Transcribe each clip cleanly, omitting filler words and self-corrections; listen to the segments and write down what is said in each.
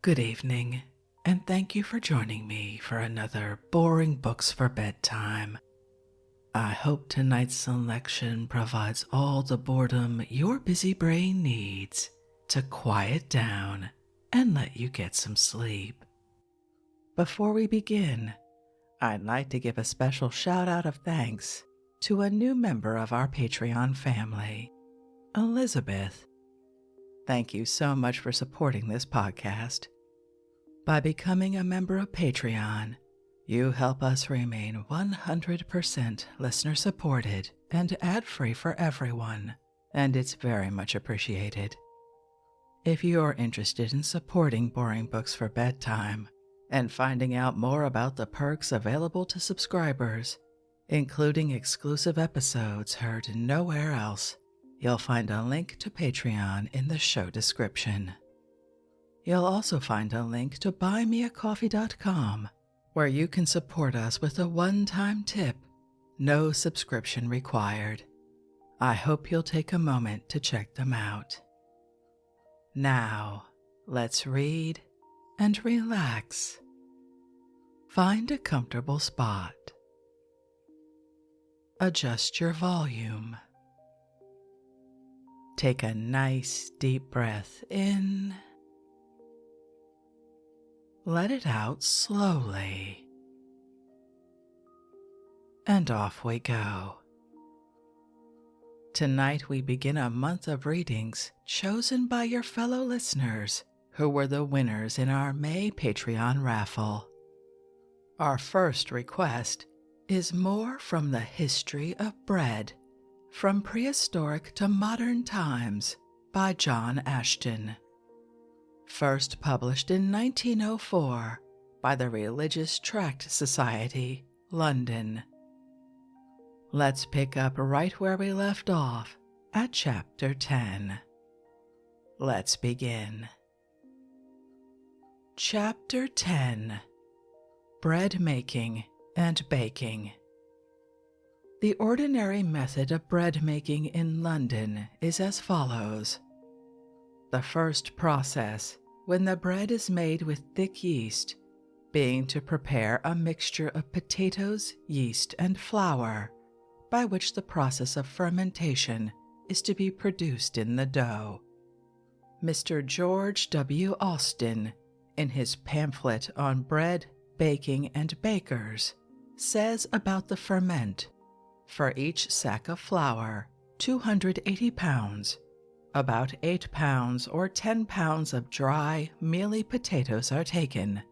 Good evening, and thank you for joining me for another Boring Books for Bedtime. I hope tonight's selection provides all the boredom your busy brain needs to quiet down and let you get some sleep. Before we begin, I'd like to give a special shout out of thanks to a new member of our Patreon family, Elizabeth. Thank you so much for supporting this podcast. By becoming a member of Patreon, you help us remain 100% listener supported and ad-free for everyone, and it's very much appreciated. If you're interested in supporting Boring Books for Bedtime and finding out more about the perks available to subscribers, including exclusive episodes heard nowhere else, you'll find a link to Patreon in the show description. You'll also find a link to buymeacoffee.com, where you can support us with a one-time tip, no subscription required. I hope you'll take a moment to check them out. Now, let's read and relax. Find a comfortable spot. Adjust your volume. Take a nice deep breath in. Let it out slowly. And off we go. Tonight we begin a month of readings chosen by your fellow listeners who were the winners in our May Patreon raffle. Our first request is More from the History of Bread, From Prehistoric to Modern Times by John Ashton. First published in 1904 by the Religious Tract Society, London. Let's pick up right where we left off at Chapter 10. Let's begin. Chapter 10. Bread Making and Baking. The ordinary method of bread making in London is as follows. The first process, when the bread is made with thick yeast, being to prepare a mixture of potatoes, yeast, and flour, by which the process of fermentation is to be produced in the dough. Mr. George W. Austin, in his pamphlet on bread, baking, and bakers, says about the ferment, for each sack of flour, 280 pounds, about 8 pounds or 10 pounds of dry, mealy potatoes are taken,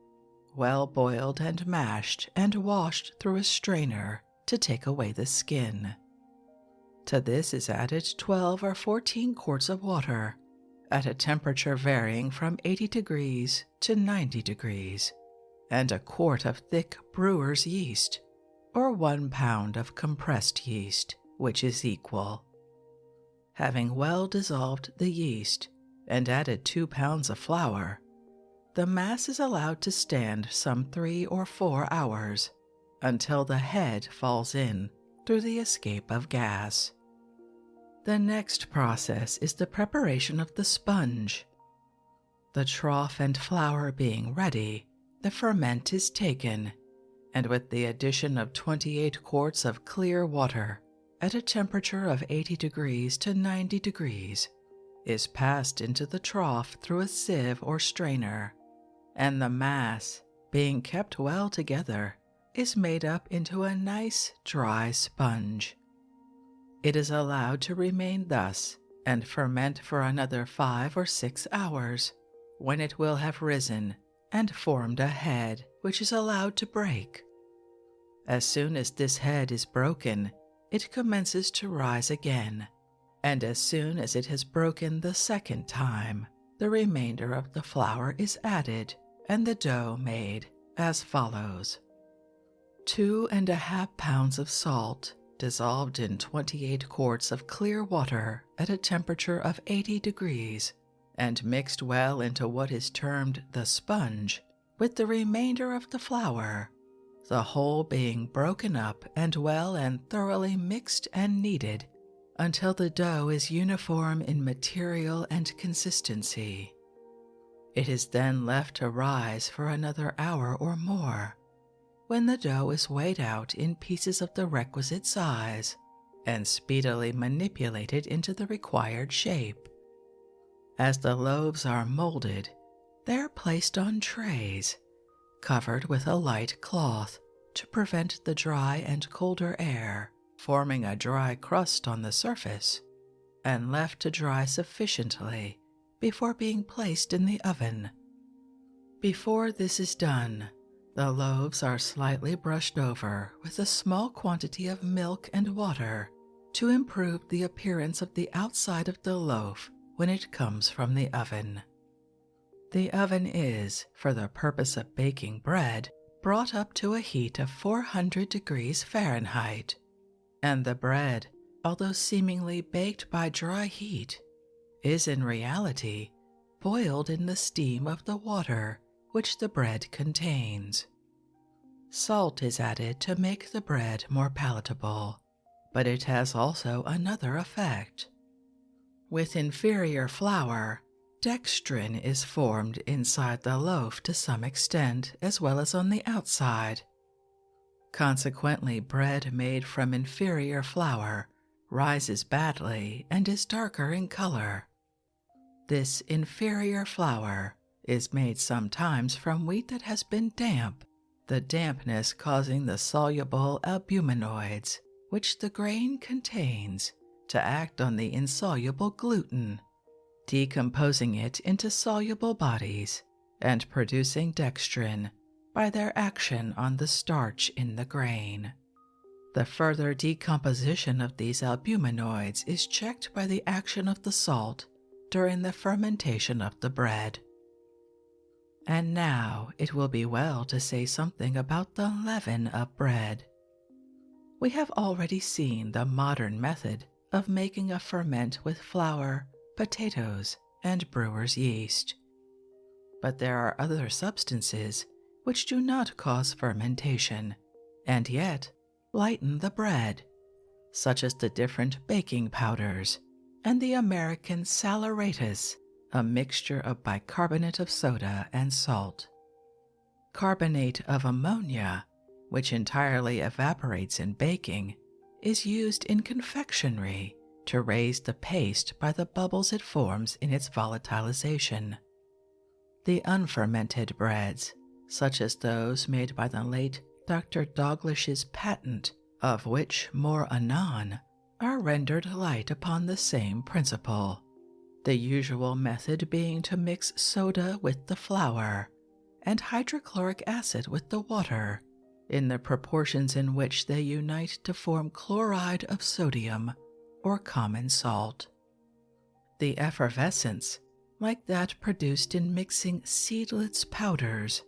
well boiled and mashed and washed through a strainer to take away the skin. To this is added 12 or 14 quarts of water, at a temperature varying from 80 degrees to 90 degrees, and a quart of thick brewer's yeast, or 1 pound of compressed yeast, which is equal. Having well dissolved the yeast and added 2 pounds of flour, the mass is allowed to stand some 3 or 4 hours until the head falls in through the escape of gas. The next process is the preparation of the sponge. The trough and flour being ready, the ferment is taken, and with the addition of 28 quarts of clear water, at a temperature of 80 degrees to 90 degrees, is passed into the trough through a sieve or strainer, and the mass, being kept well together, is made up into a nice dry sponge. It is allowed to remain thus and ferment for another 5 or 6 hours, when it will have risen and formed a head which is allowed to break. As soon as this head is broken, it commences to rise again, and as soon as it has broken the second time, the remainder of the flour is added and the dough made as follows. 2½ pounds of salt dissolved in 28 quarts of clear water at a temperature of 80 degrees and mixed well into what is termed the sponge with the remainder of the flour, the whole being broken up and well and thoroughly mixed and kneaded until the dough is uniform in material and consistency. It is then left to rise for another hour or more, when the dough is weighed out in pieces of the requisite size and speedily manipulated into the required shape. As the loaves are molded, they are placed on trays, covered with a light cloth to prevent the dry and colder air forming a dry crust on the surface, and left to dry sufficiently before being placed in the oven. Before this is done, the loaves are slightly brushed over with a small quantity of milk and water to improve the appearance of the outside of the loaf when it comes from the oven. The oven is, for the purpose of baking bread, brought up to a heat of 400 degrees Fahrenheit, and the bread, although seemingly baked by dry heat, is in reality boiled in the steam of the water which the bread contains. Salt is added to make the bread more palatable, but it has also another effect. With inferior flour, dextrin is formed inside the loaf to some extent as well as on the outside. Consequently, bread made from inferior flour rises badly and is darker in color. This inferior flour is made sometimes from wheat that has been damp, the dampness causing the soluble albuminoids, which the grain contains, to act on the insoluble gluten, decomposing it into soluble bodies and producing dextrin by their action on the starch in the grain. The further decomposition of these albuminoids is checked by the action of the salt during the fermentation of the bread. And now it will be well to say something about the leaven of bread. We have already seen the modern method of making a ferment with flour, potatoes, and brewer's yeast. But there are other substances which do not cause fermentation, and yet lighten the bread, such as the different baking powders and the American saleratus, a mixture of bicarbonate of soda and salt. Carbonate of ammonia, which entirely evaporates in baking, is used in confectionery to raise the paste by the bubbles it forms in its volatilization. The unfermented breads, such as those made by the late Dr. Dauglish's patent, of which more anon, are rendered light upon the same principle, the usual method being to mix soda with the flour and hydrochloric acid with the water in the proportions in which they unite to form chloride of sodium or common salt. The effervescence, like that produced in mixing seedless powders,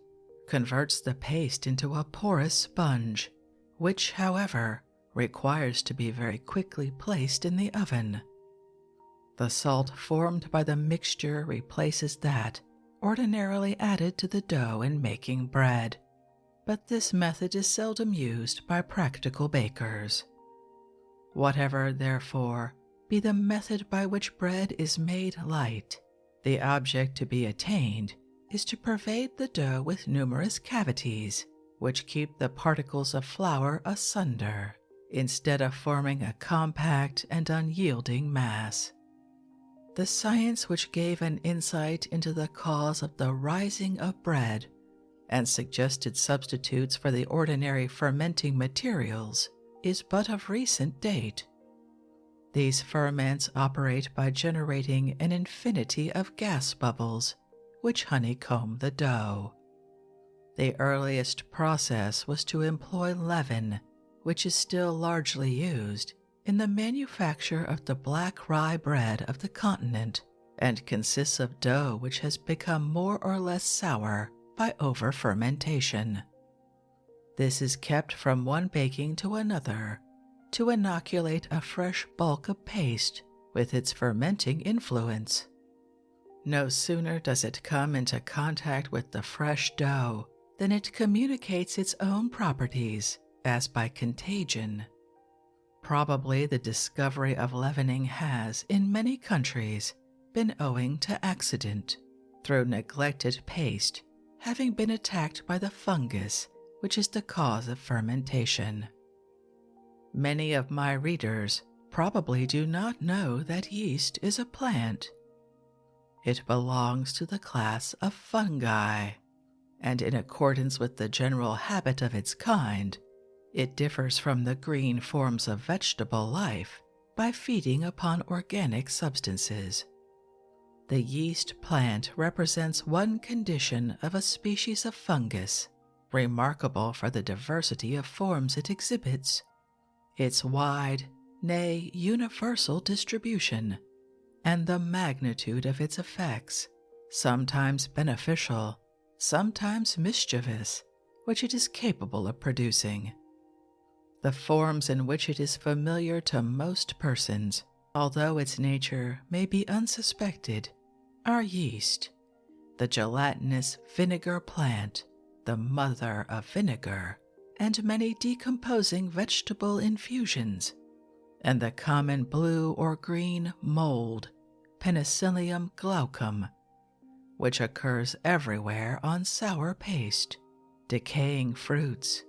converts the paste into a porous sponge, which, however, requires to be very quickly placed in the oven. The salt formed by the mixture replaces that ordinarily added to the dough in making bread, but this method is seldom used by practical bakers. Whatever, therefore, be the method by which bread is made light, the object to be attained is to pervade the dough with numerous cavities which keep the particles of flour asunder, instead of forming a compact and unyielding mass. The science which gave an insight into the cause of the rising of bread and suggested substitutes for the ordinary fermenting materials is but of recent date. These ferments operate by generating an infinity of gas bubbles which honeycomb the dough. The earliest process was to employ leaven, which is still largely used in the manufacture of the black rye bread of the continent and consists of dough which has become more or less sour by over-fermentation. This is kept from one baking to another to inoculate a fresh bulk of paste with its fermenting influence. No sooner does it come into contact with the fresh dough than it communicates its own properties as by contagion. Probably the discovery of leavening has, in many countries, been owing to accident, through neglected paste having been attacked by the fungus which is the cause of fermentation. Many of my readers probably do not know that yeast is a plant. It belongs to the class of fungi, and in accordance with the general habit of its kind, it differs from the green forms of vegetable life by feeding upon organic substances. The yeast plant represents one condition of a species of fungus, remarkable for the diversity of forms it exhibits, its wide, nay, universal distribution, and the magnitude of its effects, sometimes beneficial, sometimes mischievous, which it is capable of producing. The forms in which it is familiar to most persons, although its nature may be unsuspected, are yeast, the gelatinous vinegar plant, the mother of vinegar, and many decomposing vegetable infusions, and the common blue or green mold, Penicillium glaucum, which occurs everywhere on sour paste, decaying fruits,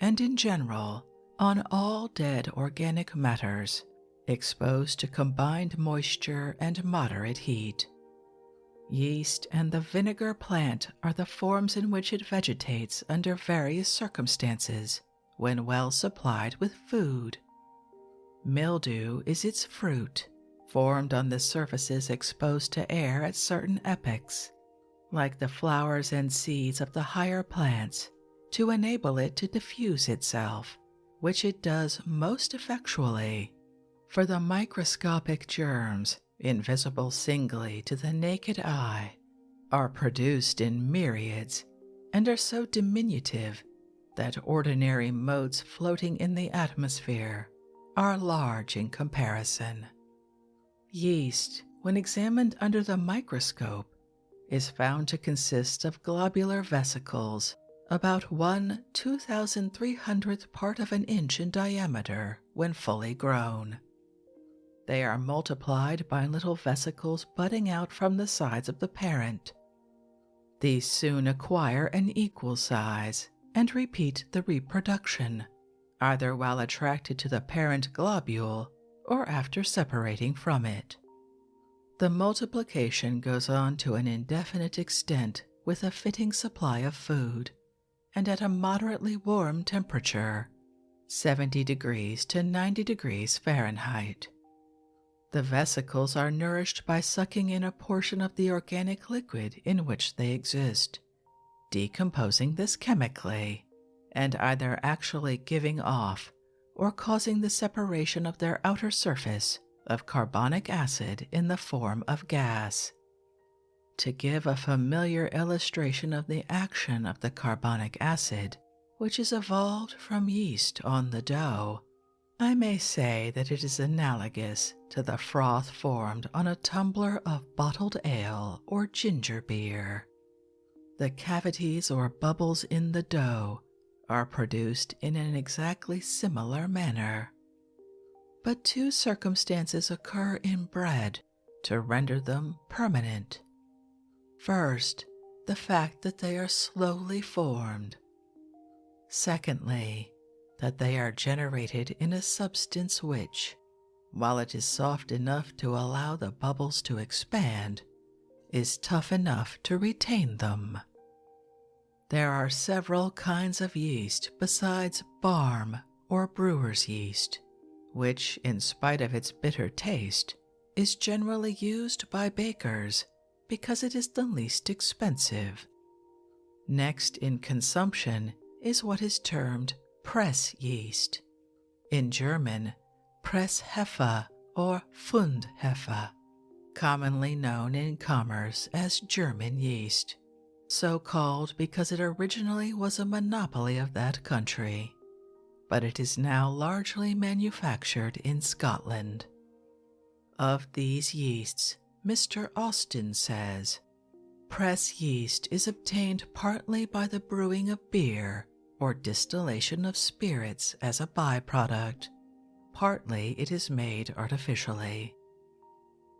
and in general on all dead organic matters exposed to combined moisture and moderate heat. Yeast and the vinegar plant are the forms in which it vegetates under various circumstances when well supplied with food. Mildew is its fruit, formed on the surfaces exposed to air at certain epochs, like the flowers and seeds of the higher plants, to enable it to diffuse itself, which it does most effectually. For the microscopic germs, invisible singly to the naked eye, are produced in myriads and are so diminutive that ordinary motes floating in the atmosphere are large in comparison. Yeast, when examined under the microscope, is found to consist of globular vesicles about 1/2300th part of an inch in diameter when fully grown. They are multiplied by little vesicles budding out from the sides of the parent. These soon acquire an equal size and repeat the reproduction, either while attracted to the parent globule or after separating from it. The multiplication goes on to an indefinite extent with a fitting supply of food, and at a moderately warm temperature, 70 degrees to 90 degrees Fahrenheit. The vesicles are nourished by sucking in a portion of the organic liquid in which they exist, decomposing this chemically, and either actually giving off or causing the separation of their outer surface of carbonic acid in the form of gas. To give a familiar illustration of the action of the carbonic acid, which is evolved from yeast on the dough, I may say that it is analogous to the froth formed on a tumbler of bottled ale or ginger beer. The cavities or bubbles in the dough are produced in an exactly similar manner. But two circumstances occur in bread to render them permanent. First, the fact that they are slowly formed. Secondly, that they are generated in a substance which, while it is soft enough to allow the bubbles to expand, is tough enough to retain them. There are several kinds of yeast besides barm or brewer's yeast, which, in spite of its bitter taste, is generally used by bakers because it is the least expensive. Next in consumption is what is termed press yeast. In German, Presshefe or Fundhefe, commonly known in commerce as German yeast, so called because it originally was a monopoly of that country, but it is now largely manufactured in Scotland. Of these yeasts, Mr. Ashton says, press yeast is obtained partly by the brewing of beer or distillation of spirits as a byproduct, partly it is made artificially.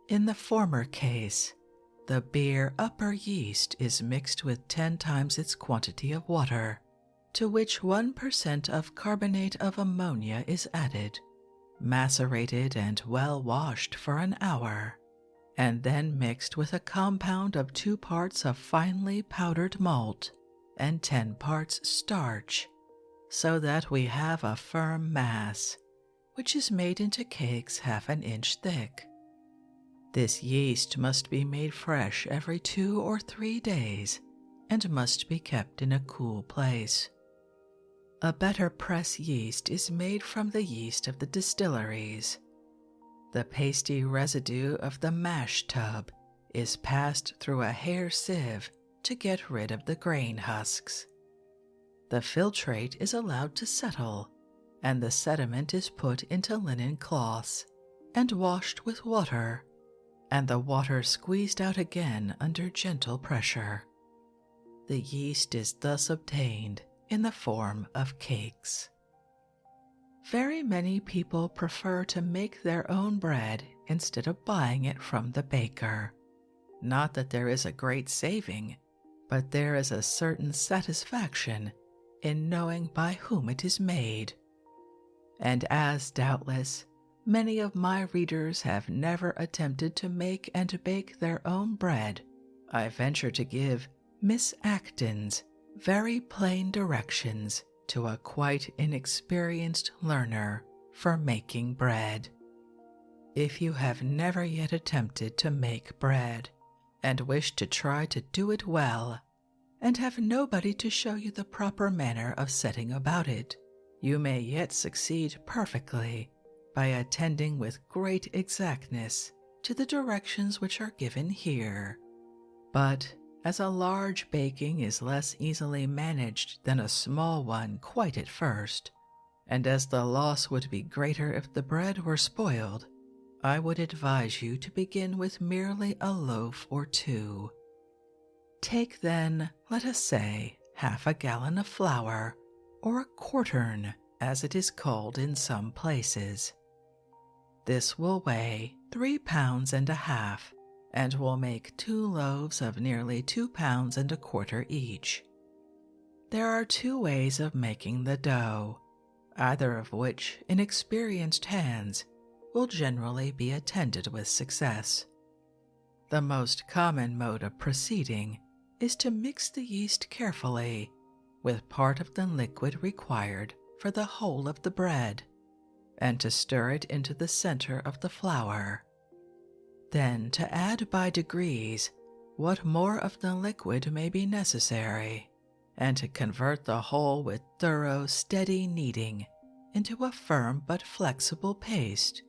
In the former case, the beer upper yeast is mixed with 10 times its quantity of water, to which 1% of carbonate of ammonia is added, macerated and well washed for an hour, and then mixed with a compound of 2 parts of finely powdered malt and 10 parts starch, so that we have a firm mass, which is made into cakes half an inch thick. This yeast must be made fresh every 2 or 3 days and must be kept in a cool place. A better press yeast is made from the yeast of the distilleries. The pasty residue of the mash tub is passed through a hair sieve to get rid of the grain husks. The filtrate is allowed to settle, and the sediment is put into linen cloths and washed with water, and the water squeezed out again under gentle pressure. The yeast is thus obtained in the form of cakes. Very many people prefer to make their own bread instead of buying it from the baker. Not that there is a great saving, but there is a certain satisfaction in knowing by whom it is made. And as doubtless many of my readers have never attempted to make and bake their own bread, I venture to give Miss Acton's very plain directions to a quite inexperienced learner for making bread. If you have never yet attempted to make bread, and wish to try to do it well, and have nobody to show you the proper manner of setting about it, you may yet succeed perfectly by attending with great exactness to the directions which are given here. But as a large baking is less easily managed than a small one quite at first, and as the loss would be greater if the bread were spoiled, I would advise you to begin with merely a loaf or 2. Take then, let us say, half a gallon of flour, or a quartern, as it is called in some places. This will weigh 3 pounds and a half, and will make 2 loaves of nearly 2 pounds and a quarter each. There are 2 ways of making the dough, either of which, in experienced hands, will generally be attended with success. The most common mode of proceeding is to mix the yeast carefully with part of the liquid required for the whole of the bread, and to stir it into the center of the flour. Then to add by degrees what more of the liquid may be necessary, and to convert the whole with thorough, steady kneading into a firm but flexible paste,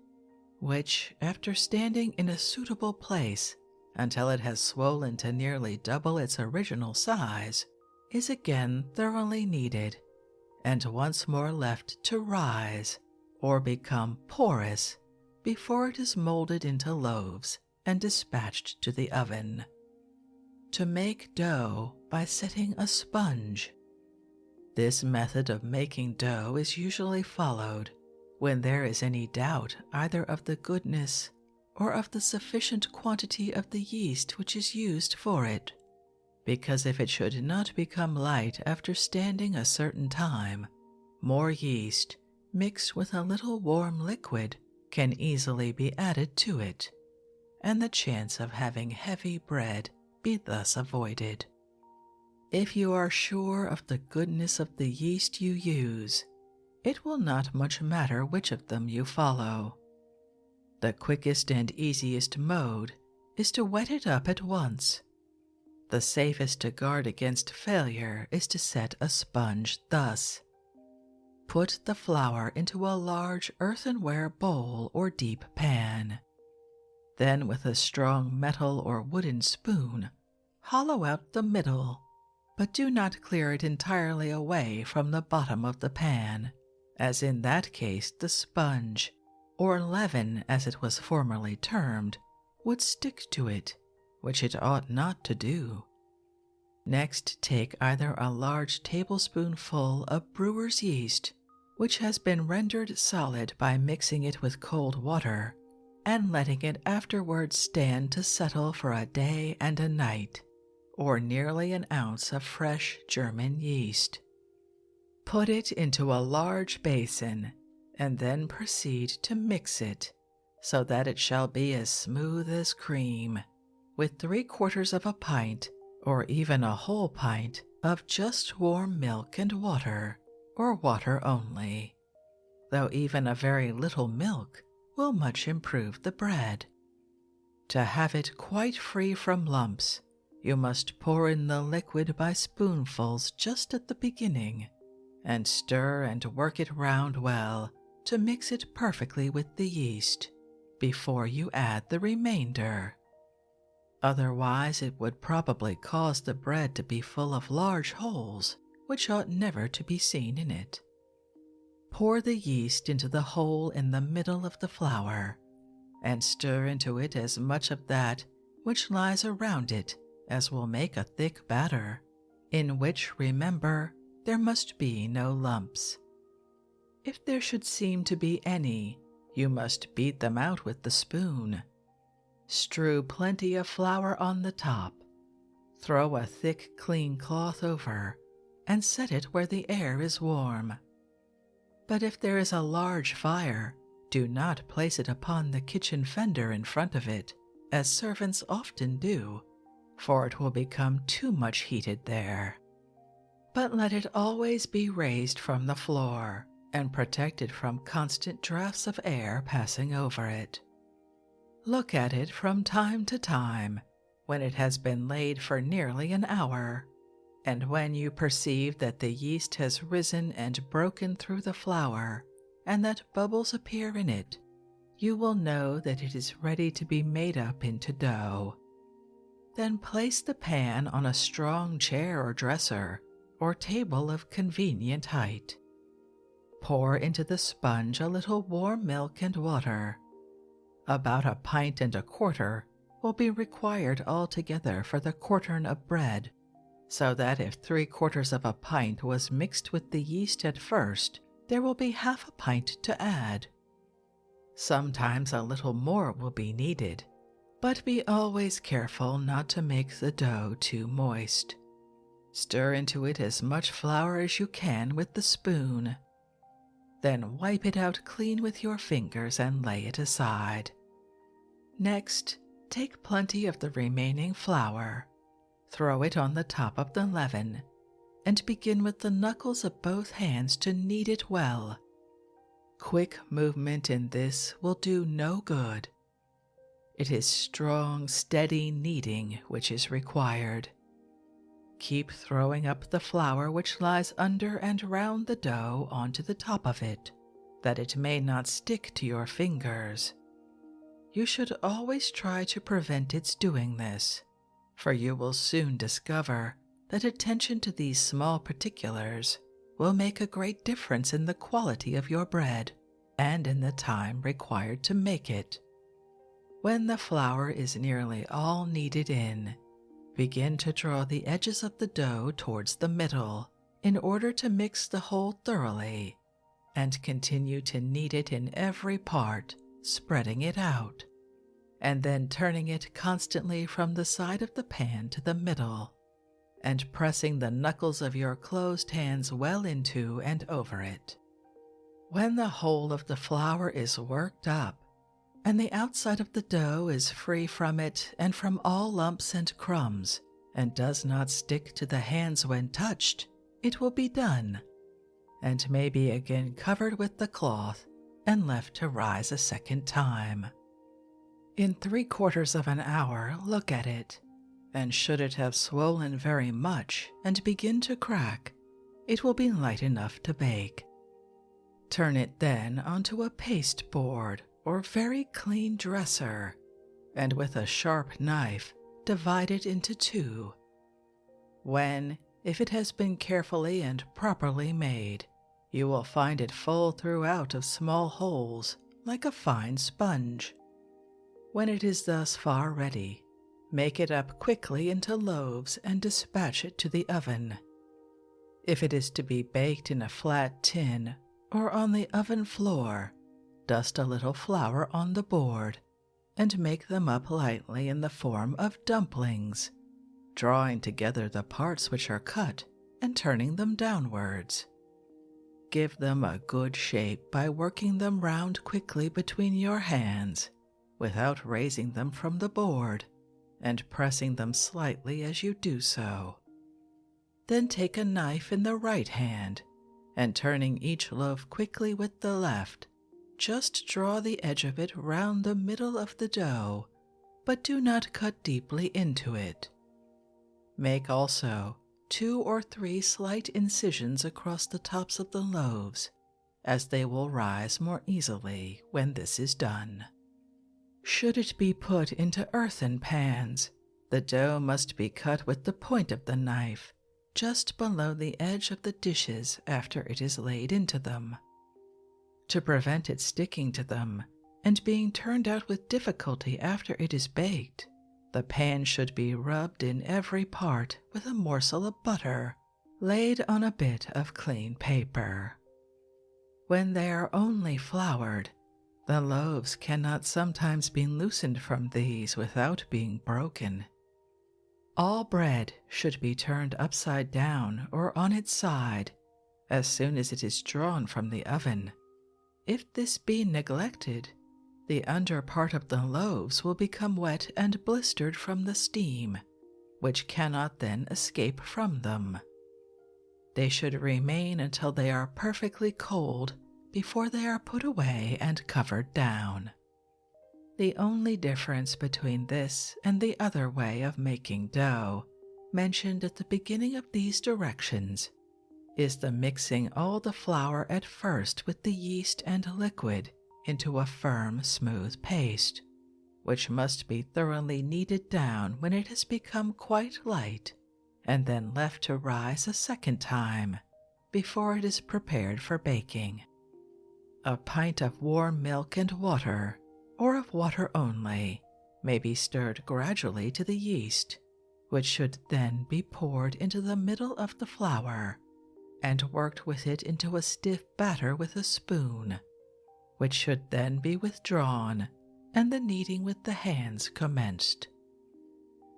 which, after standing in a suitable place until it has swollen to nearly double its original size, is again thoroughly kneaded, and once more left to rise or become porous before it is molded into loaves and dispatched to the oven. To make dough by setting a sponge. This method of making dough is usually followed when there is any doubt either of the goodness or of the sufficient quantity of the yeast which is used for it, because if it should not become light after standing a certain time, more yeast, mixed with a little warm liquid, can easily be added to it, and the chance of having heavy bread be thus avoided. If you are sure of the goodness of the yeast you use, it will not much matter which of them you follow. The quickest and easiest mode is to wet it up at once. The safest to guard against failure is to set a sponge thus. Put the flour into a large earthenware bowl or deep pan. Then with a strong metal or wooden spoon, hollow out the middle, but do not clear it entirely away from the bottom of the pan, as in that case the sponge, or leaven as it was formerly termed, would stick to it, which it ought not to do. Next take either a large tablespoonful of brewer's yeast, which has been rendered solid by mixing it with cold water, and letting it afterwards stand to settle for a day and a night, or nearly an ounce of fresh German yeast. Put it into a large basin, and then proceed to mix it so that it shall be as smooth as cream, with 3/4 of a pint, or even a whole pint, of just warm milk and water, or water only, though even a very little milk will much improve the bread. To have it quite free from lumps, you must pour in the liquid by spoonfuls just at the beginning, and stir and work it round well to mix it perfectly with the yeast before you add the remainder. Otherwise it would probably cause the bread to be full of large holes which ought never to be seen in it. Pour the yeast into the hole in the middle of the flour, and stir into it as much of that which lies around it as will make a thick batter, in which, remember, there must be no lumps. If there should seem to be any, you must beat them out with the spoon. Strew plenty of flour on the top, throw a thick clean cloth over, and set it where the air is warm. But if there is a large fire, do not place it upon the kitchen fender in front of it, as servants often do, for it will become too much heated there. But let it always be raised from the floor, and protected from constant draughts of air passing over it. Look at it from time to time, when it has been laid for nearly an hour, and when you perceive that the yeast has risen and broken through the flour, and that bubbles appear in it, you will know that it is ready to be made up into dough. Then place the pan on a strong chair or dresser, or table of convenient height. Pour into the sponge a little warm milk and water. About 1.25 pints will be required altogether for the quartern of bread, so that if 3/4 of a pint was mixed with the yeast at first, there will be 1/2 pint to add. Sometimes a little more will be needed, but be always careful not to make the dough too moist. Stir into it as much flour as you can with the spoon. Then wipe it out clean with your fingers and lay it aside. Next, take plenty of the remaining flour, throw it on the top of the leaven, and begin with the knuckles of both hands to knead it well. Quick movement in this will do no good. It is strong, steady kneading which is required. Keep throwing up the flour which lies under and round the dough onto the top of it, that it may not stick to your fingers. You should always try to prevent its doing this, for you will soon discover that attention to these small particulars will make a great difference in the quality of your bread and in the time required to make it. When the flour is nearly all kneaded in, begin to draw the edges of the dough towards the middle in order to mix the whole thoroughly, and continue to knead it in every part, spreading it out, and then turning it constantly from the side of the pan to the middle, and pressing the knuckles of your closed hands well into and over it. When the whole of the flour is worked up, and the outside of the dough is free from it and from all lumps and crumbs, and does not stick to the hands when touched, it will be done, and may be again covered with the cloth and left to rise a second time. In 3/4 of an hour look at it, and should it have swollen very much and begin to crack, it will be light enough to bake. Turn it then onto a paste board or very clean dresser, and with a sharp knife divide it into 2. When, if it has been carefully and properly made, you will find it full throughout of small holes, like a fine sponge. When it is thus far ready, make it up quickly into loaves and dispatch it to the oven. If it is to be baked in a flat tin or on the oven floor, dust a little flour on the board and make them up lightly in the form of dumplings, drawing together the parts which are cut and turning them downwards. Give them a good shape by working them round quickly between your hands, without raising them from the board, and pressing them slightly as you do so. Then take a knife in the right hand, and turning each loaf quickly with the left, just draw the edge of it round the middle of the dough, but do not cut deeply into it. Make also 2 or 3 slight incisions across the tops of the loaves, as they will rise more easily when this is done. Should it be put into earthen pans, the dough must be cut with the point of the knife, just below the edge of the dishes after it is laid into them. To prevent it sticking to them and being turned out with difficulty after it is baked, the pan should be rubbed in every part with a morsel of butter laid on a bit of clean paper. When they are only floured, the loaves cannot sometimes be loosened from these without being broken. All bread should be turned upside down or on its side as soon as it is drawn from the oven. If this be neglected, the under part of the loaves will become wet and blistered from the steam, which cannot then escape from them. They should remain until they are perfectly cold before they are put away and covered down. The only difference between this and the other way of making dough, mentioned at the beginning of these directions, is the mixing all the flour at first with the yeast and liquid into a firm, smooth paste, which must be thoroughly kneaded down when it has become quite light, and then left to rise a second time before it is prepared for baking. A pint of warm milk and water, or of water only, may be stirred gradually to the yeast, which should then be poured into the middle of the flour, and worked with it into a stiff batter with a spoon, which should then be withdrawn, and the kneading with the hands commenced.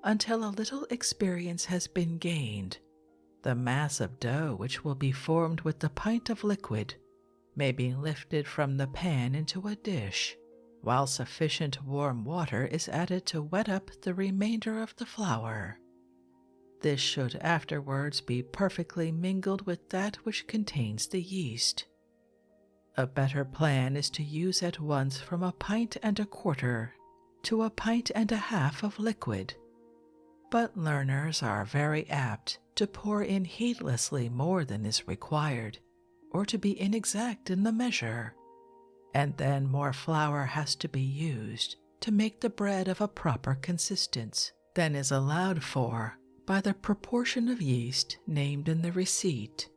Until a little experience has been gained, the mass of dough which will be formed with the pint of liquid may be lifted from the pan into a dish, while sufficient warm water is added to wet up the remainder of the flour. This should afterwards be perfectly mingled with that which contains the yeast. A better plan is to use at once from 1.25 pints to 1.5 pints of liquid, but learners are very apt to pour in heedlessly more than is required, or to be inexact in the measure, and then more flour has to be used to make the bread of a proper consistence than is allowed for by the proportion of yeast named in the receipt.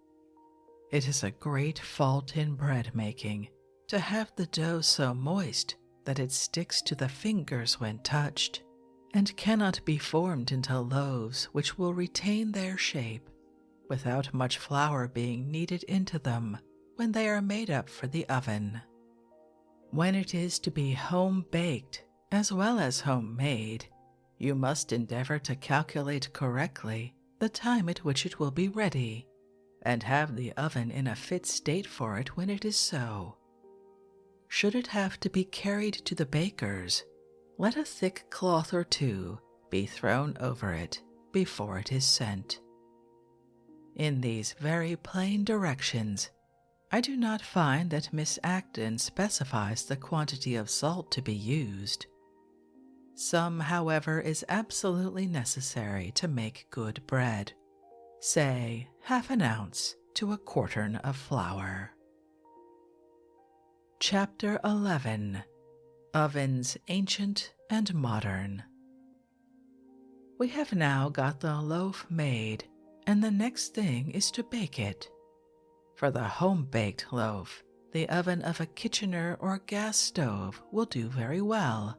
It is a great fault in bread making to have the dough so moist that it sticks to the fingers when touched, and cannot be formed into loaves which will retain their shape without much flour being kneaded into them when they are made up for the oven. When it is to be home-baked as well as home-made, you must endeavor to calculate correctly the time at which it will be ready, and have the oven in a fit state for it when it is so. Should it have to be carried to the baker's, let a thick cloth or 2 be thrown over it before it is sent. In these very plain directions, I do not find that Miss Acton specifies the quantity of salt to be used. Some, however, is absolutely necessary to make good bread, say 1/2 ounce to 1/4 of flour. Chapter 11. Ovens Ancient and Modern. We have now got the loaf made, and the next thing is to bake it. For the home-baked loaf, the oven of a Kitchener or gas stove will do very well,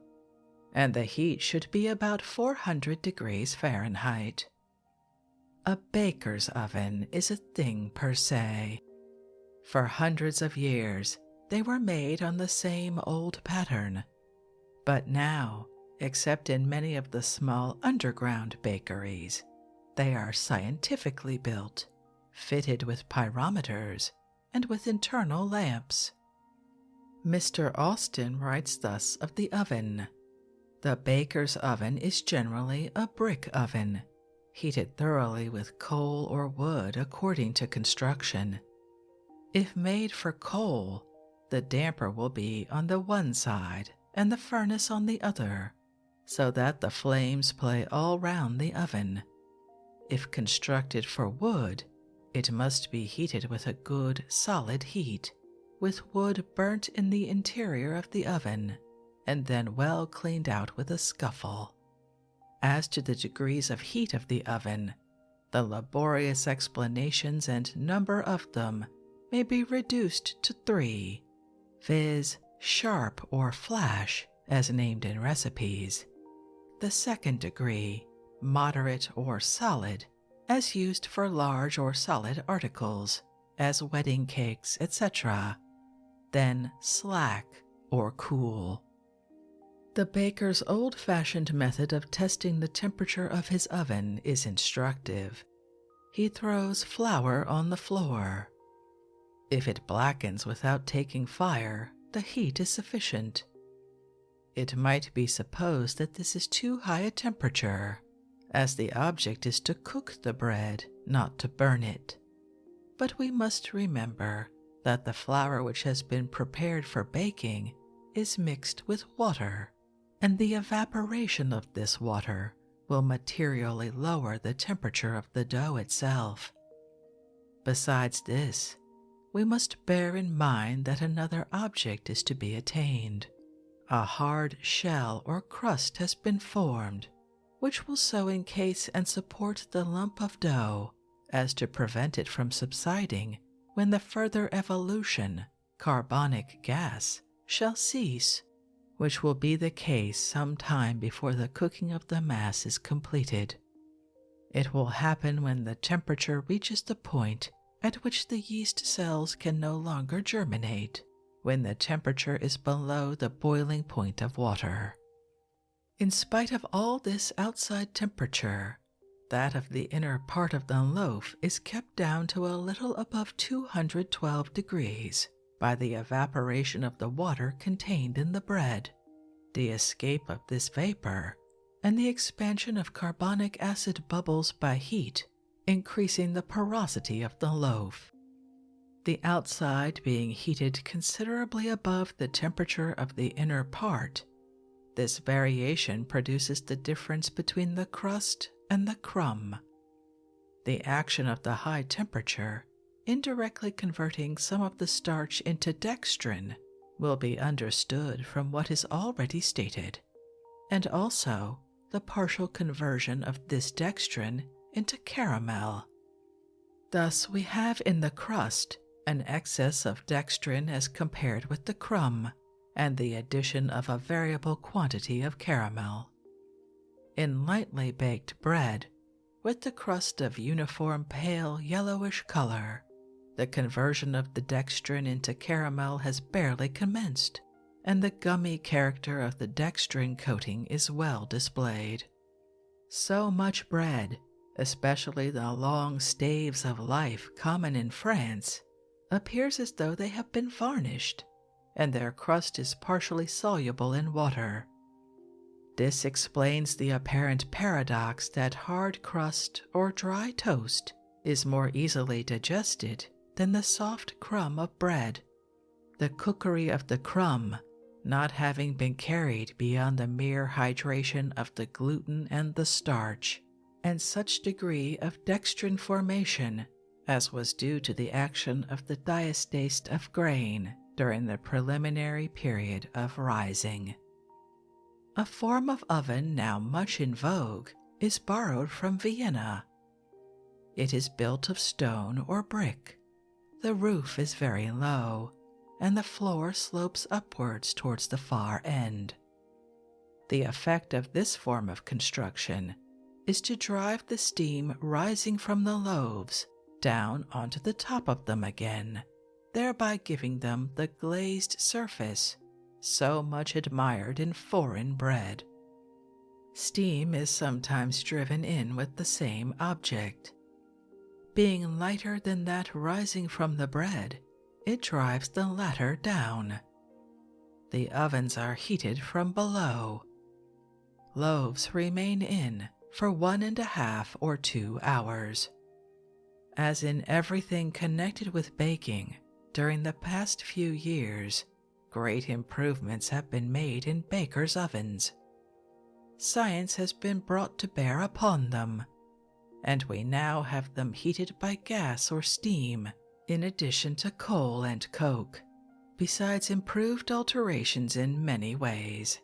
and the heat should be about 400 degrees Fahrenheit. A baker's oven is a thing per se. For hundreds of years, they were made on the same old pattern, But now, except in many of the small underground bakeries, they are scientifically built, fitted with pyrometers, and with internal lamps. Mr. Austin writes thus of the oven. The baker's oven is generally a brick oven, heated thoroughly with coal or wood according to construction. If made for coal, the damper will be on the one side and the furnace on the other, so that the flames play all round the oven. If constructed for wood, it must be heated with a good solid heat, with wood burnt in the interior of the oven, and then well cleaned out with a scuffle. As to the degrees of heat of the oven, the laborious explanations and number of them may be reduced to 3, viz., sharp or flash, as named in recipes; the second degree, moderate or solid, as used for large or solid articles, as wedding cakes, etc., then slack or cool. The baker's old-fashioned method of testing the temperature of his oven is instructive. He throws flour on the floor. If it blackens without taking fire, the heat is sufficient. It might be supposed that this is too high a temperature, as the object is to cook the bread, not to burn it. But we must remember that the flour which has been prepared for baking is mixed with water, and the evaporation of this water will materially lower the temperature of the dough itself. Besides this, we must bear in mind that another object is to be attained. A hard shell or crust has been formed, which will so encase and support the lump of dough as to prevent it from subsiding when the further evolution, carbonic gas, shall cease, which will be the case some time before the cooking of the mass is completed. It will happen when the temperature reaches the point at which the yeast cells can no longer germinate, when the temperature is below the boiling point of water. In spite of all this outside temperature, that of the inner part of the loaf is kept down to a little above 212 degrees by the evaporation of the water contained in the bread, the escape of this vapor, and the expansion of carbonic acid bubbles by heat, increasing the porosity of the loaf. The outside being heated considerably above the temperature of the inner part, this variation produces the difference between the crust and the crumb. The action of the high temperature, indirectly converting some of the starch into dextrin, will be understood from what is already stated, and also the partial conversion of this dextrin into caramel. Thus we have in the crust an excess of dextrin as compared with the crumb, and the addition of a variable quantity of caramel. In lightly baked bread, with the crust of uniform pale yellowish color, the conversion of the dextrin into caramel has barely commenced, and the gummy character of the dextrin coating is well displayed. So much bread, especially the long staves of life common in France, appears as though they have been varnished, and their crust is partially soluble in water. This explains the apparent paradox that hard crust or dry toast is more easily digested than the soft crumb of bread, the cookery of the crumb not having been carried beyond the mere hydration of the gluten and the starch, and such degree of dextrin formation as was due to the action of the diastase of grain during the preliminary period of rising. A form of oven now much in vogue is borrowed from Vienna. It is built of stone or brick. The roof is very low, and the floor slopes upwards towards the far end. The effect of this form of construction is to drive the steam rising from the loaves down onto the top of them again, thereby giving them the glazed surface so much admired in foreign bread. Steam is sometimes driven in with the same object. Being lighter than that rising from the bread, it drives the latter down. The ovens are heated from below. Loaves remain in for 1.5 or 2 hours. As in everything connected with baking, during the past few years, great improvements have been made in bakers' ovens. Science has been brought to bear upon them, and we now have them heated by gas or steam, in addition to coal and coke, besides improved alterations in many ways.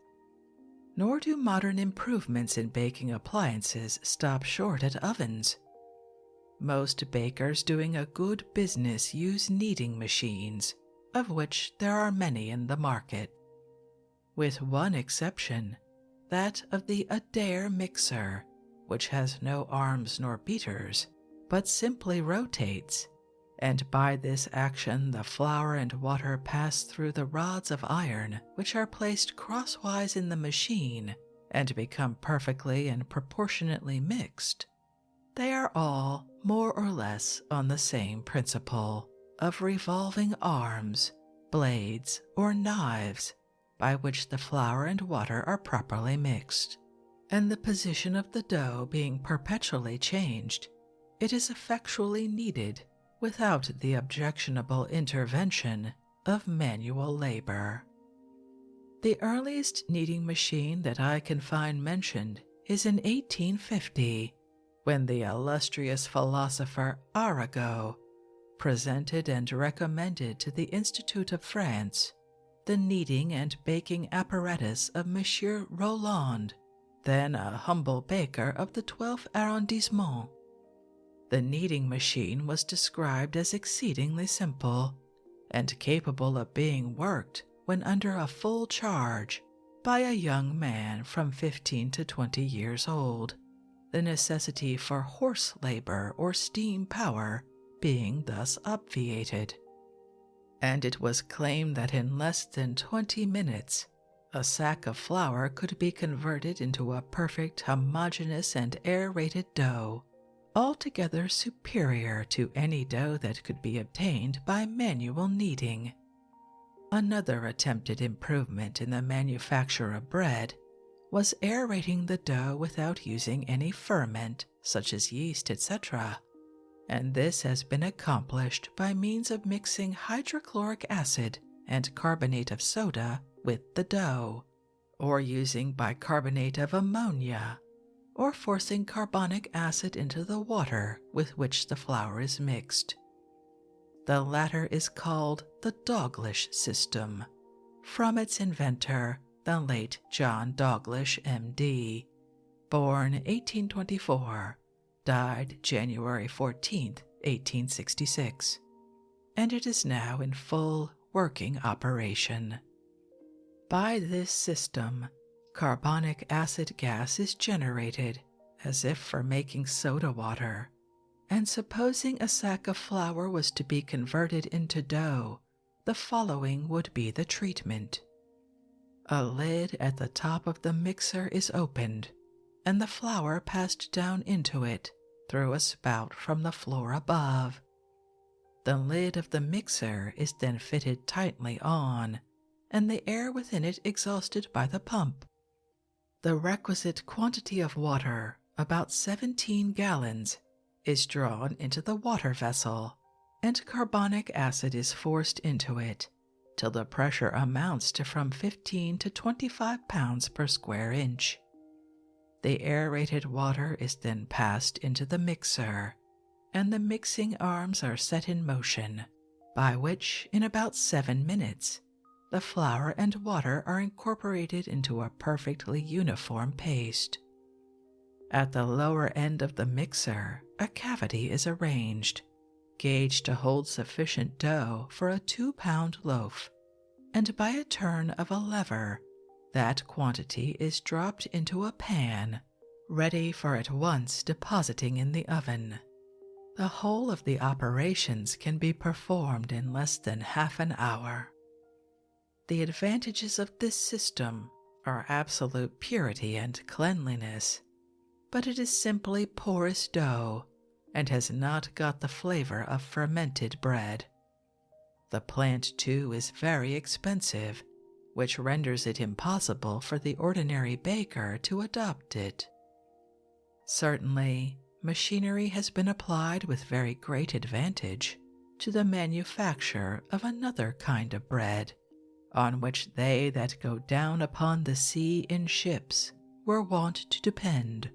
Nor do modern improvements in baking appliances stop short at ovens. Most bakers doing a good business use kneading machines, of which there are many in the market. With one exception, that of the Adair mixer, which has no arms nor beaters, but simply rotates, and by this action the flour and water pass through the rods of iron which are placed crosswise in the machine and become perfectly and proportionately mixed. They are all more or less on the same principle of revolving arms, blades, or knives by which the flour and water are properly mixed, and the position of the dough being perpetually changed, it is effectually kneaded without the objectionable intervention of manual labor. The earliest kneading machine that I can find mentioned is in 1850, when the illustrious philosopher Arago presented and recommended to the Institute of France the kneading and baking apparatus of Monsieur Roland, then a humble baker of the 12th arrondissement. The kneading machine was described as exceedingly simple, and capable of being worked when under a full charge by a young man from 15 to 20 years old, the necessity for horse labor or steam power being thus obviated. And it was claimed that in less than 20 minutes, a sack of flour could be converted into a perfect homogeneous and aerated dough, altogether superior to any dough that could be obtained by manual kneading. Another attempted improvement in the manufacture of bread was aerating the dough without using any ferment, such as yeast, etc., and this has been accomplished by means of mixing hydrochloric acid and carbonate of soda with the dough, or using bicarbonate of ammonia, or forcing carbonic acid into the water with which the flour is mixed. The latter is called the Doglish system, from its inventor, the late John Doglish, M.D., born 1824, died January 14, 1866, and it is now in full working operation. By this system, carbonic acid gas is generated as if for making soda water, and supposing a sack of flour was to be converted into dough, the following would be the treatment. A lid at the top of the mixer is opened, and the flour passed down into it through a spout from the floor above. The lid of the mixer is then fitted tightly on, and the air within it exhausted by the pump. The requisite quantity of water, about 17 gallons, is drawn into the water vessel, and carbonic acid is forced into it, till the pressure amounts to from 15 to 25 pounds per square inch. The aerated water is then passed into the mixer, and the mixing arms are set in motion, by which, in about 7 minutes, the flour and water are incorporated into a perfectly uniform paste. At the lower end of the mixer, a cavity is arranged, gauged to hold sufficient dough for a 2-pound loaf, and by a turn of a lever, that quantity is dropped into a pan, ready for at once depositing in the oven. The whole of the operations can be performed in less than half an hour. The advantages of this system are absolute purity and cleanliness, but it is simply porous dough and has not got the flavor of fermented bread. The plant, too, is very expensive, which renders it impossible for the ordinary baker to adopt it. Certainly, machinery has been applied with very great advantage to the manufacture of another kind of bread, on which they that go down upon the sea in ships were wont to depend,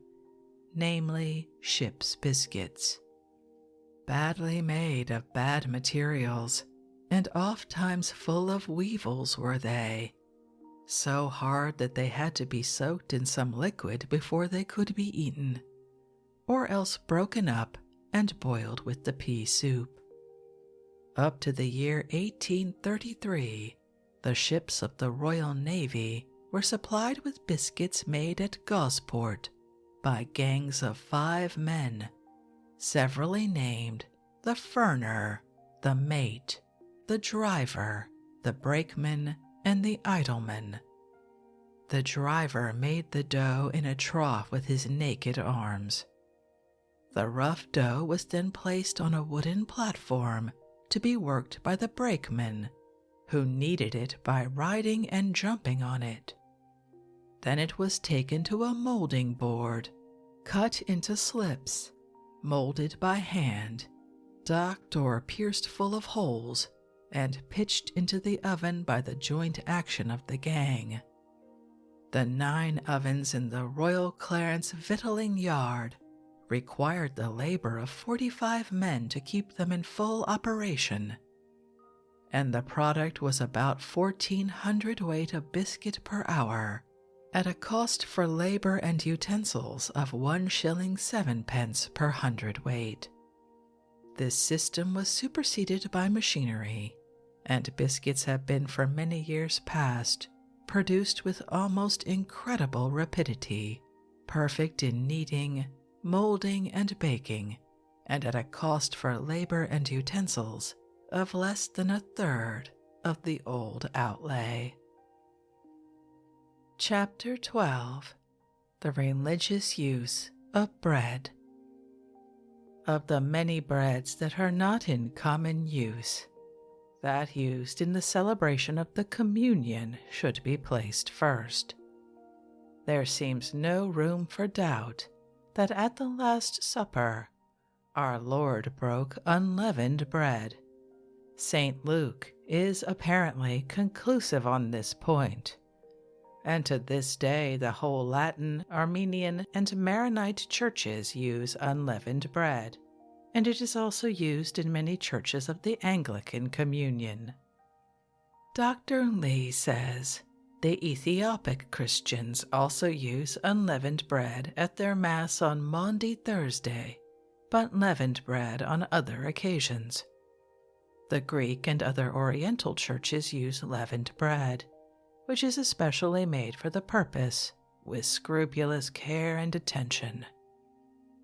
namely ship's biscuits. Badly made of bad materials, and ofttimes full of weevils were they, so hard that they had to be soaked in some liquid before they could be eaten, or else broken up and boiled with the pea soup. Up to the year 1833, the ships of the Royal Navy were supplied with biscuits made at Gosport by gangs of 5 men, severally named the Ferner, the Mate, the Driver, the Brakeman, and the Idleman. The driver made the dough in a trough with his naked arms. The rough dough was then placed on a wooden platform to be worked by the brakeman, who kneaded it by riding and jumping on it. Then it was taken to a molding board, cut into slips, molded by hand, docked or pierced full of holes, and pitched into the oven by the joint action of the gang. The 9 ovens in the Royal Clarence Victualling Yard required the labor of 45 men to keep them in full operation, and the product was about 1,400 weight of biscuit per hour, at a cost for labor and utensils of 1 shilling 7 pence per hundredweight. This system was superseded by machinery, and biscuits have been for many years past produced with almost incredible rapidity, perfect in kneading, molding, and baking, and at a cost for labor and utensils of less than 1/3 of the old outlay. Chapter 12. The Religious Use of Bread. Of the many breads that are not in common use, that used in the celebration of the communion should be placed first. There seems no room for doubt that at the Last Supper our Lord broke unleavened bread. St. Luke is apparently conclusive on this point, and to this day the whole Latin, Armenian, and Maronite churches use unleavened bread, and it is also used in many churches of the Anglican Communion. Dr. Lee says the Ethiopic Christians also use unleavened bread at their Mass on Maundy Thursday, but leavened bread on other occasions. The Greek and other Oriental churches use leavened bread, which is especially made for the purpose, with scrupulous care and attention.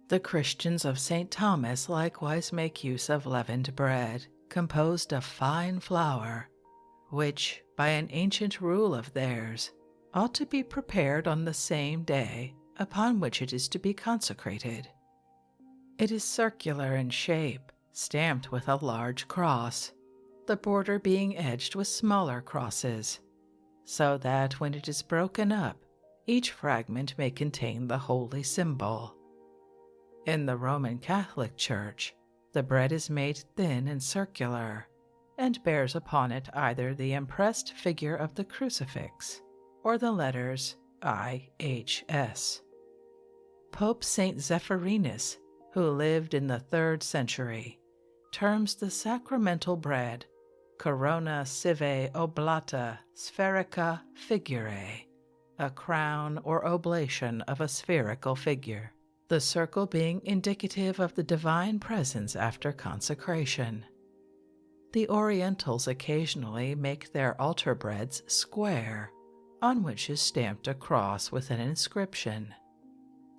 The Christians of St. Thomas likewise make use of leavened bread, composed of fine flour, which, by an ancient rule of theirs, ought to be prepared on the same day upon which it is to be consecrated. It is circular in shape, stamped with a large cross, the border being edged with smaller crosses, so that when it is broken up, each fragment may contain the holy symbol. In the Roman Catholic Church, the bread is made thin and circular, and bears upon it either the impressed figure of the crucifix or the letters IHS. Pope St. Zephyrinus, who lived in the 3rd century, terms the sacramental bread corona sive oblata spherica figurae, a crown or oblation of a spherical figure, the circle being indicative of the divine presence after consecration. The Orientals occasionally make their altar breads square, on which is stamped a cross with an inscription.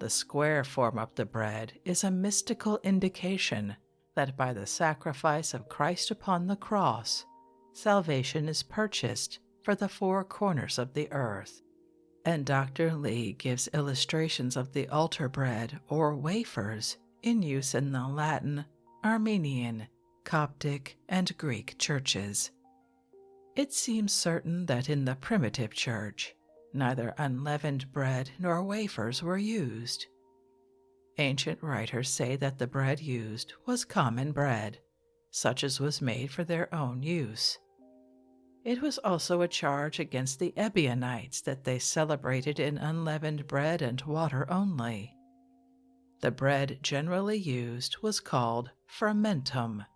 The square form of the bread is a mystical indication that by the sacrifice of Christ upon the cross, salvation is purchased for the four corners of the earth, and Dr. Lee gives illustrations of the altar bread or wafers in use in the Latin, Armenian, Coptic, and Greek churches. It seems certain that in the primitive church, neither unleavened bread nor wafers were used. Ancient writers say that the bread used was common bread, such as was made for their own use. It was also a charge against the Ebionites that they celebrated in unleavened bread and water only. The bread generally used was called fermentum,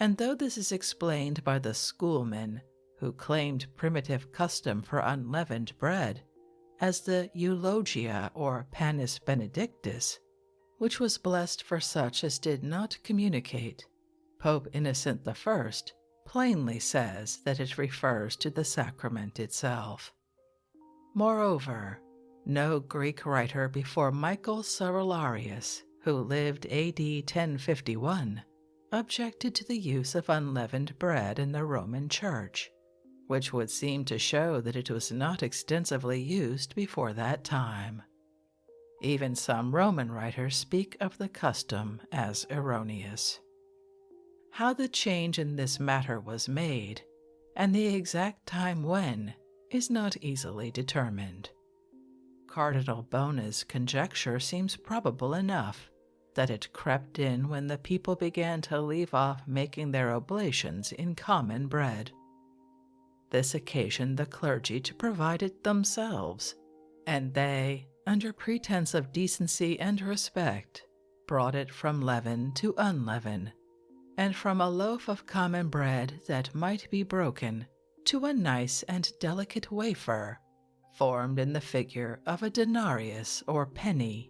and though this is explained by the schoolmen who claimed primitive custom for unleavened bread as the eulogia or panis benedictus, which was blessed for such as did not communicate, Pope Innocent I plainly says that it refers to the sacrament itself. Moreover, no Greek writer before Michael Cerularius, who lived AD 1051, objected to the use of unleavened bread in the Roman Church, which would seem to show that it was not extensively used before that time. Even some Roman writers speak of the custom as erroneous. How the change in this matter was made, and the exact time when, is not easily determined. Cardinal Bona's conjecture seems probable enough, that it crept in when the people began to leave off making their oblations in common bread. This occasioned the clergy to provide it themselves, and they, under pretense of decency and respect, brought it from leaven to unleaven, and from a loaf of common bread that might be broken to a nice and delicate wafer, formed in the figure of a denarius or penny,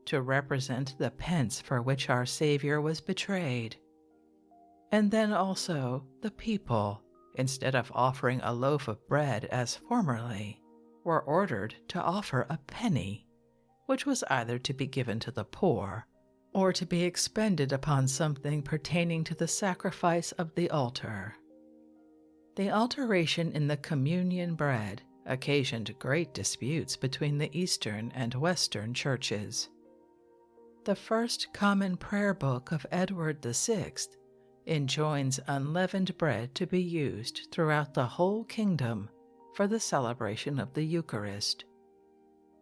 to represent the pence for which our Savior was betrayed. And then also the people, instead of offering a loaf of bread as formerly, were ordered to offer a penny, which was either to be given to the poor or to be expended upon something pertaining to the sacrifice of the altar. The alteration in the communion bread occasioned great disputes between the Eastern and Western churches. The first common prayer book of Edward VI enjoins unleavened bread to be used throughout the whole kingdom for the celebration of the Eucharist.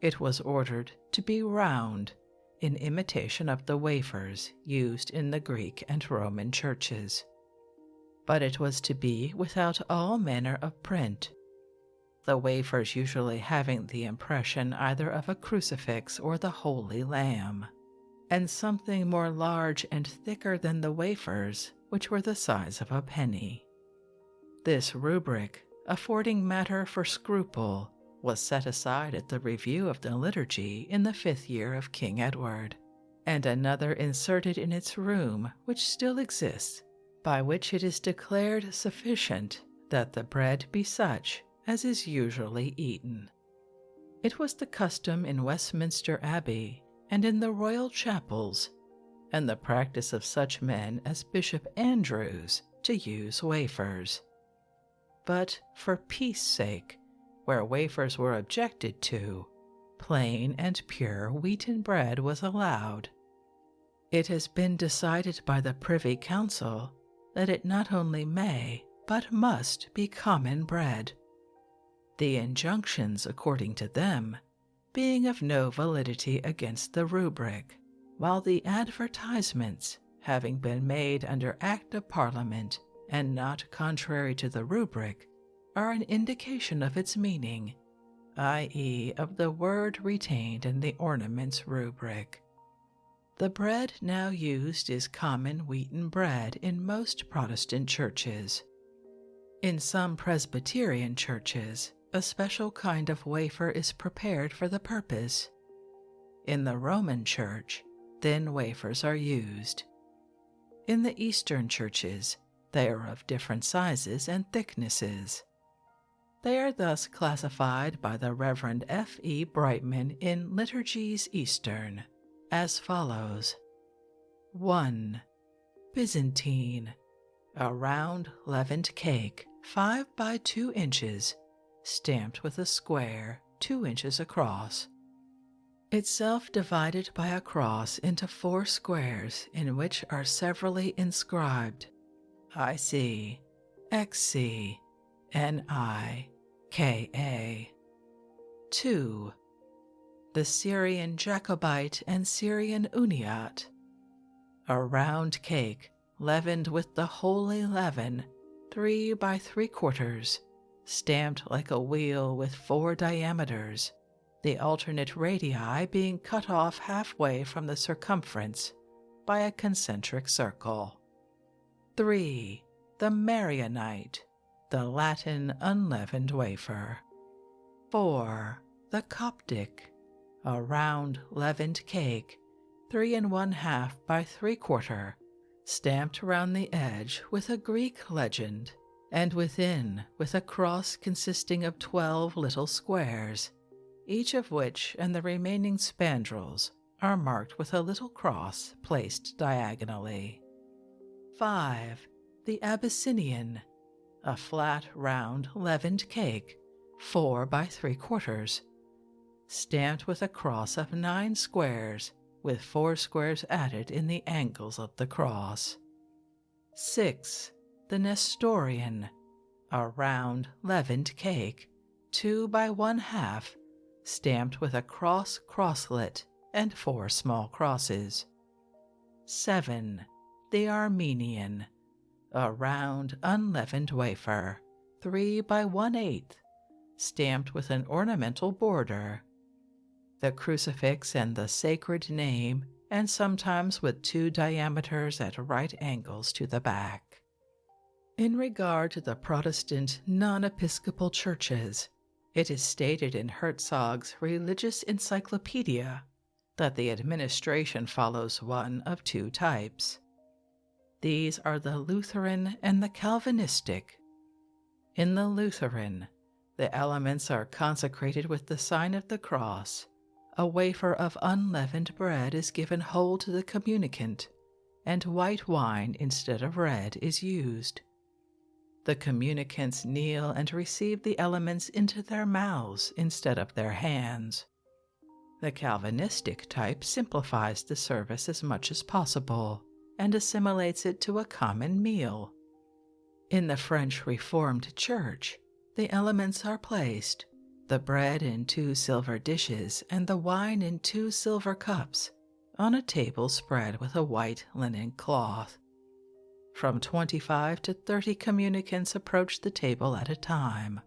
It was ordered to be round, in imitation of the wafers used in the Greek and Roman churches. But it was to be without all manner of print, the wafers usually having the impression either of a crucifix or the Holy Lamb, and something more large and thicker than the wafers, which were the size of a penny. This rubric, affording matter for scruple, was set aside at the review of the liturgy in the 5th year of King Edward, and another inserted in its room which still exists, by which it is declared sufficient that the bread be such as is usually eaten. It was the custom in Westminster Abbey and in the royal chapels, and the practice of such men as Bishop Andrews to use wafers. But for peace sake, where wafers were objected to, plain and pure wheaten bread was allowed. It has been decided by the Privy Council that it not only may, but must be common bread, the injunctions, according to them, being of no validity against the rubric, while the advertisements, having been made under Act of Parliament and not contrary to the rubric, are an indication of its meaning, i.e., of the word retained in the ornaments rubric. The bread now used is common wheaten bread in most Protestant churches. In some Presbyterian churches, a special kind of wafer is prepared for the purpose. In the Roman Church, thin wafers are used. In the Eastern churches, they are of different sizes and thicknesses. They are thus classified by the Reverend F. E. Brightman in Liturgies Eastern as follows. 1. Byzantine, a round leavened cake 5 by 2 inches, stamped with a square 2 inches across, itself divided by a cross into 4 squares in which are severally inscribed IC, XC, NI, KA. 2. The Syrian Jacobite and Syrian Uniat, a round cake leavened with the holy leaven, 3 by 3/4, stamped like a wheel with 4 diameters, the alternate radii being cut off halfway from the circumference by a concentric circle. 3. The Maronite, the Latin unleavened wafer. 4. The Coptic, a round leavened cake, 3 1/2 by 3/4, stamped round the edge with a Greek legend, and within with a cross consisting of 12 little squares, each of which and the remaining spandrels are marked with a little cross placed diagonally. 5. The Abyssinian, a flat, round, leavened cake, 4 by 3/4, stamped with a cross of 9 squares, with 4 squares added in the angles of the cross. 6. The Nestorian, a round, leavened cake, 2 by 1/2, stamped with a crosslet and 4 small crosses. 7. The Armenian, a round, unleavened wafer, 3 by 1/8, stamped with an ornamental border, the crucifix and the sacred name, and sometimes with 2 diameters at right angles to the back. In regard to the Protestant non-Episcopal churches, it is stated in Herzog's Religious Encyclopedia that the administration follows one of 2 types. These are the Lutheran and the Calvinistic. In the Lutheran, the elements are consecrated with the sign of the cross. A wafer of unleavened bread is given whole to the communicant, and white wine instead of red is used. The communicants kneel and receive the elements into their mouths instead of their hands. The Calvinistic type simplifies the service as much as possible and assimilates it to a common meal. In the French Reformed Church, the elements are placed, the bread in 2 silver dishes and the wine in 2 silver cups, on a table spread with a white linen cloth. From 25 to 30 communicants approach the table at a time.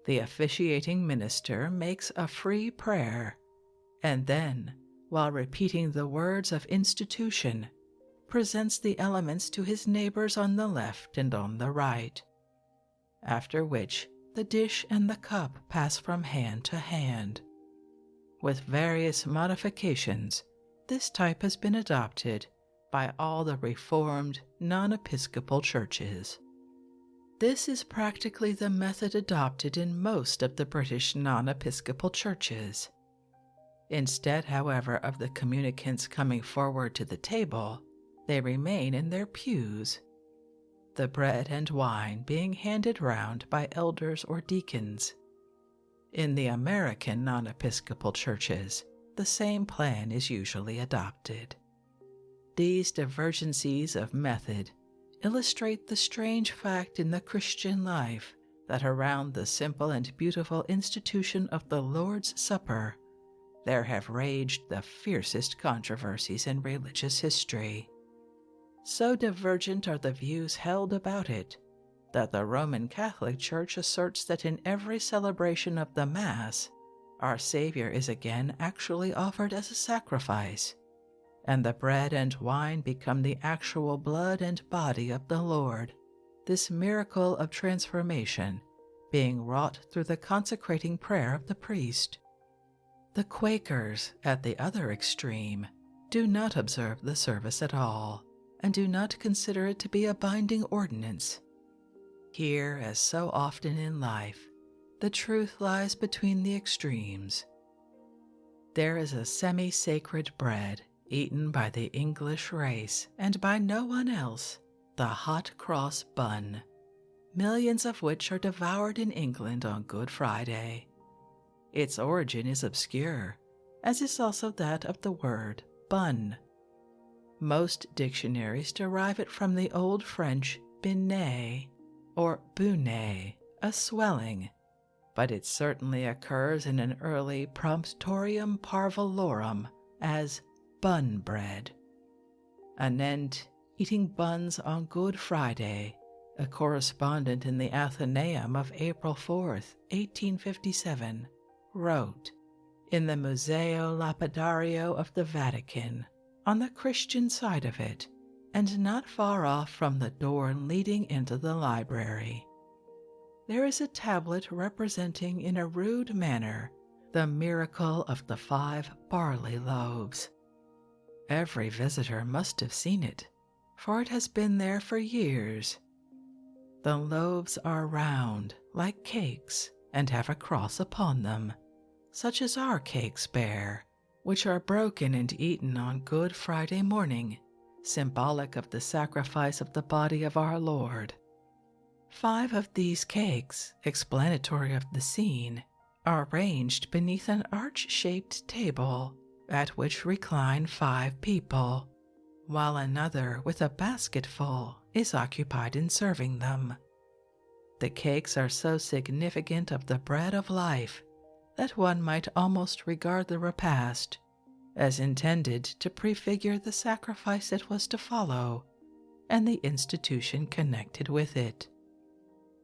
The officiating minister makes a free prayer, and then, while repeating the words of institution, presents the elements to his neighbors on the left and on the right, after which the dish and the cup pass from hand to hand. With various modifications, this type has been adopted by all the Reformed non-Episcopal churches. This is practically the method adopted in most of the British non-Episcopal churches. Instead, however, of the communicants coming forward to the table, they remain in their pews, the bread and wine being handed round by elders or deacons. In the American non-Episcopal churches, the same plan is usually adopted. These divergencies of method illustrate the strange fact in the Christian life that around the simple and beautiful institution of the Lord's Supper, there have raged the fiercest controversies in religious history. So divergent are the views held about it, that the Roman Catholic Church asserts that in every celebration of the Mass, our Savior is again actually offered as a sacrifice, and the bread and wine become the actual blood and body of the Lord, this miracle of transformation being wrought through the consecrating prayer of the priest. The Quakers, at the other extreme, do not observe the service at all, and do not consider it to be a binding ordinance. Here, as so often in life, the truth lies between the extremes. There is a semi-sacred bread eaten by the English race and by no one else, the hot cross bun, millions of which are devoured in England on Good Friday. Its origin is obscure, as is also that of the word bun. Most dictionaries derive it from the Old French binet or bunnet, a swelling, but it certainly occurs in an early Promptorium Parvulorum as bun bread. Anent eating buns on Good Friday, a correspondent in the Athenaeum of April 4th, 1857, wrote, in the Museo Lapidario of the Vatican, on the Christian side of it, and not far off from the door leading into the library, there is a tablet representing in a rude manner the miracle of the 5 barley loaves. Every visitor must have seen it, for it has been there for years. The loaves are round, like cakes, and have a cross upon them, such as our cakes bear, which are broken and eaten on Good Friday morning, symbolic of the sacrifice of the body of our Lord. 5 of these cakes, explanatory of the scene, are arranged beneath an arch-shaped table, at which recline 5 people, while another with a basketful is occupied in serving them. The cakes are so significant of the bread of life that one might almost regard the repast as intended to prefigure the sacrifice that was to follow and the institution connected with it.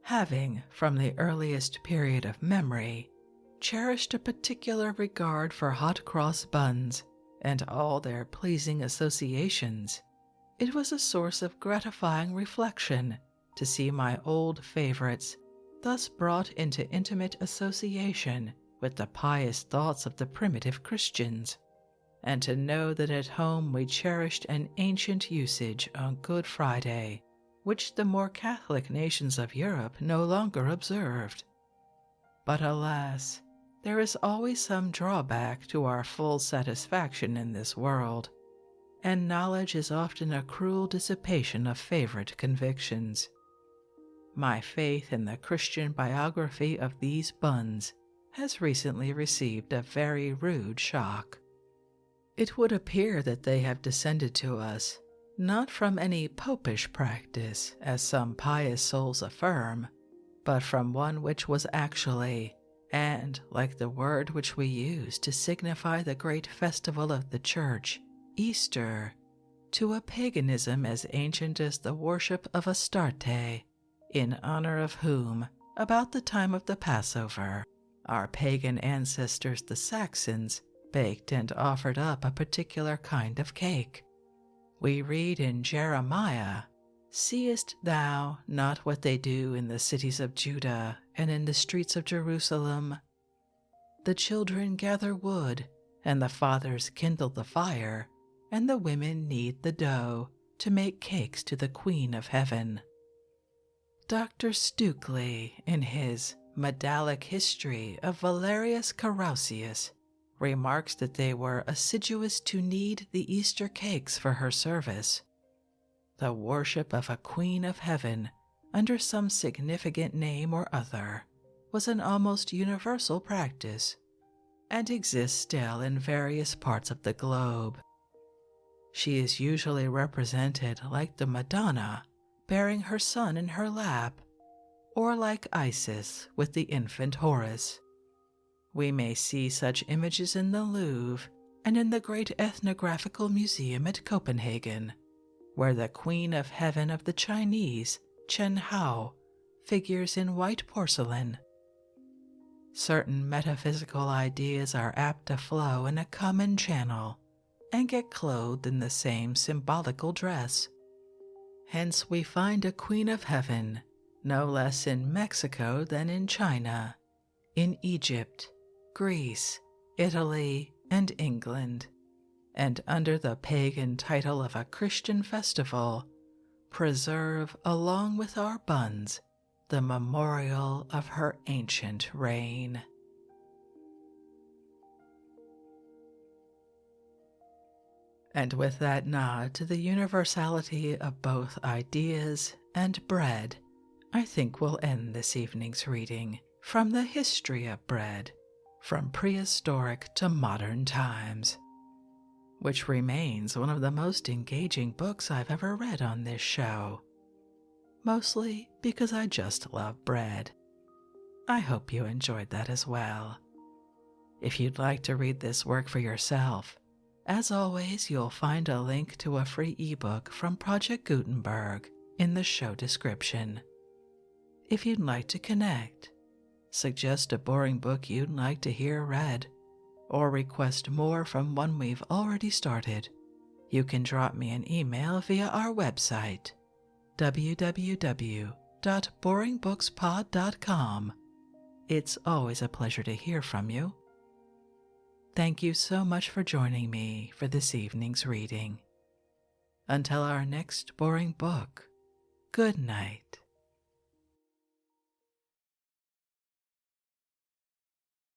Having, from the earliest period of memory, cherished a particular regard for hot cross buns and all their pleasing associations, it was a source of gratifying reflection to see my old favorites thus brought into intimate association with the pious thoughts of the primitive Christians, and to know that at home we cherished an ancient usage on Good Friday, which the more Catholic nations of Europe no longer observed. But alas, there is always some drawback to our full satisfaction in this world, and knowledge is often a cruel dissipation of favorite convictions. My faith in the Christian biography of these buns has recently received a very rude shock. It would appear that they have descended to us not from any popish practice, as some pious souls affirm, but from one which was actually, and like the word which we use to signify the great festival of the Church, Easter, to a paganism as ancient as the worship of Astarte, in honor of whom, about the time of the Passover, our pagan ancestors the Saxons baked and offered up a particular kind of cake. We read in Jeremiah, "Seest thou not what they do in the cities of Judah and in the streets of Jerusalem? The children gather wood, and the fathers kindle the fire, and the women knead the dough to make cakes to the Queen of Heaven." Dr. Stukely, in his Medallic History of Valerius Carausius, remarks that they were assiduous to knead the Easter cakes for her service. The worship of a Queen of Heaven, under some significant name or other, was an almost universal practice, and exists still in various parts of the globe. She is usually represented like the Madonna, bearing her son in her lap, or like Isis with the infant Horus. We may see such images in the Louvre and in the great ethnographical museum at Copenhagen, where the Queen of Heaven of the Chinese, Chen Hao, figures in white porcelain. Certain metaphysical ideas are apt to flow in a common channel and get clothed in the same symbolical dress. Hence we find a Queen of Heaven no less in Mexico than in China, in Egypt, Greece, Italy, and England, and under the pagan title of a Christian festival, preserve along with our buns the memorial of her ancient reign. And with that nod to the universality of both ideas and bread, I think we'll end this evening's reading from the history of bread, from prehistoric to modern times, which remains one of the most engaging books I've ever read on this show, mostly because I just love bread. I hope you enjoyed that as well. If you'd like to read this work for yourself, as always, you'll find a link to a free ebook from Project Gutenberg in the show description. If you'd like to connect, suggest a boring book you'd like to hear read, or request more from one we've already started, you can drop me an email via our website, www.boringbookspod.com. It's always a pleasure to hear from you. Thank you so much for joining me for this evening's reading. Until our next boring book, good night.